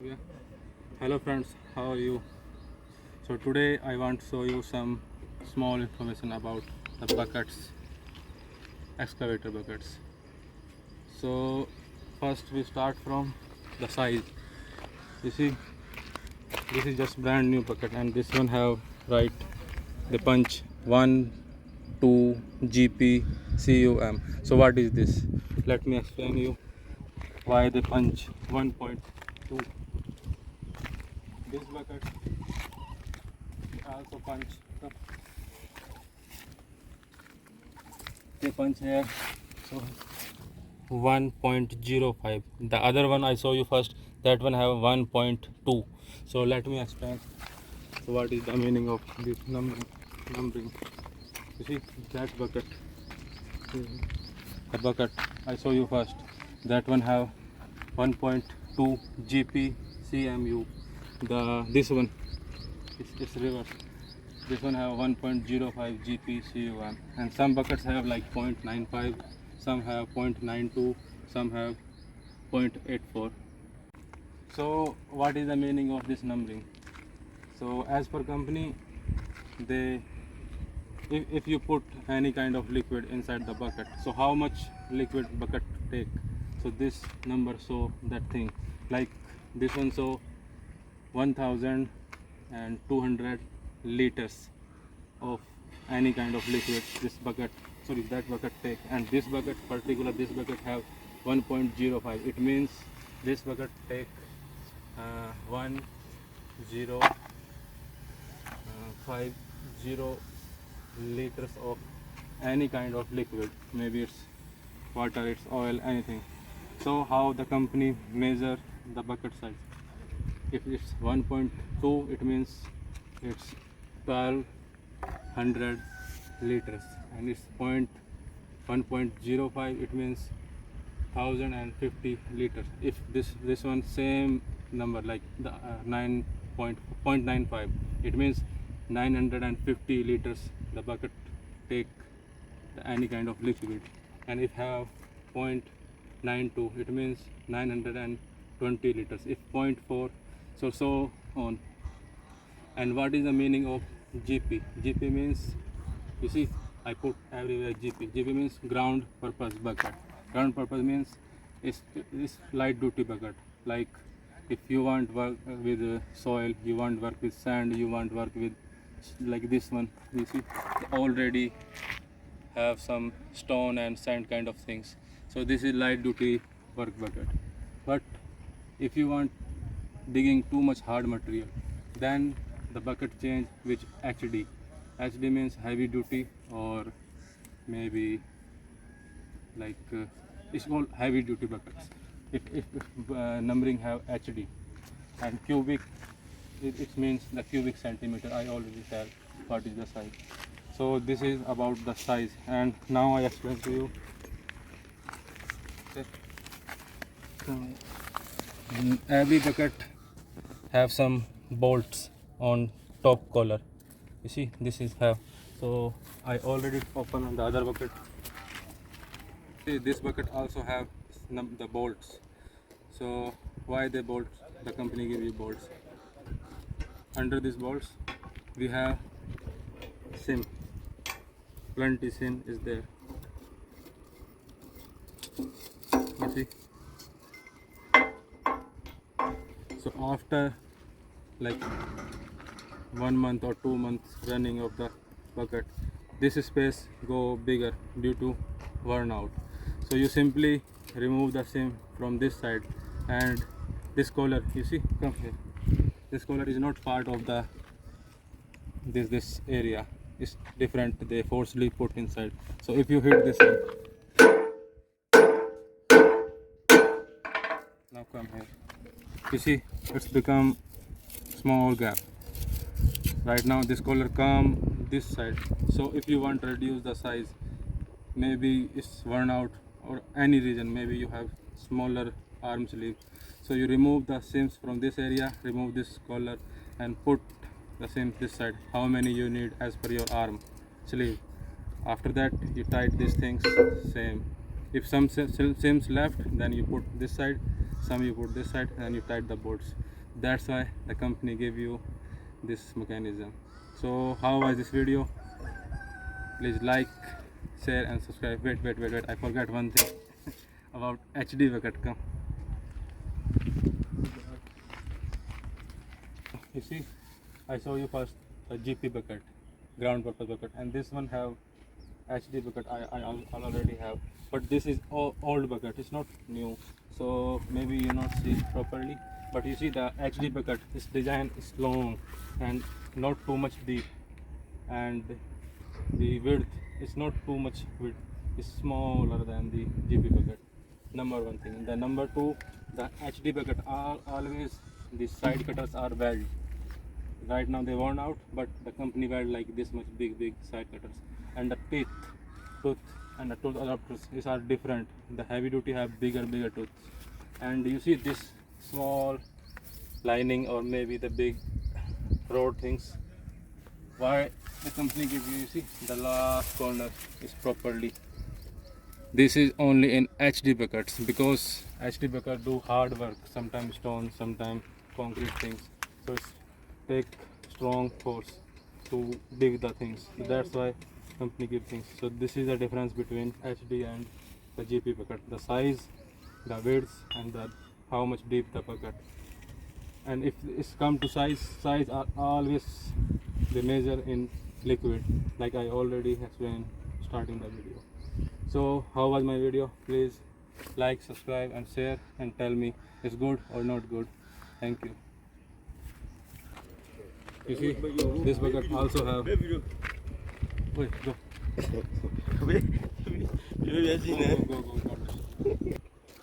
Yeah. Hello friends, how are you? So today I want to show you some small information about the buckets, excavator buckets. So first we start from the size. You see, this is just brand new bucket, and this one have right the punch 1, 2, GP, CUM. So what is this? Let me explain you why they punch 1.2. This bucket also punch they punch here, so 1.05. the other one I saw you first, that one have 1.2. so let me explain. So what is the meaning of this numbering? You see that bucket, the bucket I saw you first, that one have 1.2 GP CMU. This one it's reverse. This one have 1.05 GPCU1, and some buckets have like 0.95, some have 0.92, some have 0.84. So what is the meaning of this numbering? So as per company, they if you put any kind of liquid inside the bucket, so how much liquid bucket take? So this number show that thing, like this one show 1200 liters of any kind of liquid this bucket, sorry, that bucket take. And this bucket particular, this bucket have 1.05. it means this bucket take 1050 liters of any kind of liquid, maybe it's water, it's oil, anything. So how the company measure the bucket size? If it's 1.2, it means it's 1200 liters, and it's 1.05, it means 1050 liters. If this one same number, like the 9.95, it means 950 liters the bucket take any kind of liquid. And if have 0.92, it means 920 liters. If 0.4, so on. And what is the meaning of GP? GP means, you see, I put everywhere GP. GP means ground purpose bucket. Ground purpose means it's light duty bucket. Like if you want work with soil, you want work with sand, you want work with like this one. You see, already have some stone and sand kind of things. So this is light duty work bucket. But if you want digging too much hard material, then the bucket change which HD. HD means heavy duty, or maybe like it's called heavy duty buckets. If numbering have HD. And cubic, it means the cubic centimeter. I already tell what is the size. So this is about the size, and now I explain to you. Every bucket have some bolts on top collar. You see, this is have. So I already open the other bucket. See, this bucket also have the bolts. So why the bolts? The company give you bolts. Under these bolts we have sim. Plenty sim is there. You see. So after like 1 month or 2 months running of the bucket, this space go bigger due to worn out. So you simply remove the sim from this side, and this collar, you see, come here, this collar is not part of the this area, is different, they forcibly put inside. So if you hit this one, now come here, you see it's become small gap. Right now this collar come this side. So if you want to reduce the size, maybe it's worn out or any reason, maybe you have smaller arm sleeve, so you remove the seams from this area, remove this collar, and put the seams this side, how many you need as per your arm sleeve. After that you tight these things same. If some seams left, then you put this side, some you put this side and you tight the bolts. That's why the company gave you this mechanism. So how was this video? Please like, share and subscribe. Wait, I forgot one thing about HD bucket. Come, you see, I show you first a GP bucket, ground purpose bucket, and this one have HD bucket. I already have, but this is old bucket, it's not new, so maybe you not see properly. But you see the HD bucket, its design is long and not too much deep, and the width is not too much width, it's smaller than the GP bucket. Number one thing. The number two, the HD bucket are always the side cutters are weld. Right now they worn out, but the company weld like this much big side cutters. And the tooth and the tooth adapters are different. The heavy duty have bigger tooth. And you see this small lining or maybe the big rod things. Why the company gives you see the last corner is properly. This is only in HD buckets because HD bucket do hard work, sometimes stone, sometimes concrete things. So it's take strong force to dig the things. So that's why company give things. So this is the difference between HD and the GP bucket. The size, the width and the how much deep the bucket. And if it's come to size are always they measure in liquid, like I already explained starting the video. So how was my video? Please like, subscribe and share and tell me it's good or not good. Thank you. You see, this bucket also have. Wait, go. Go.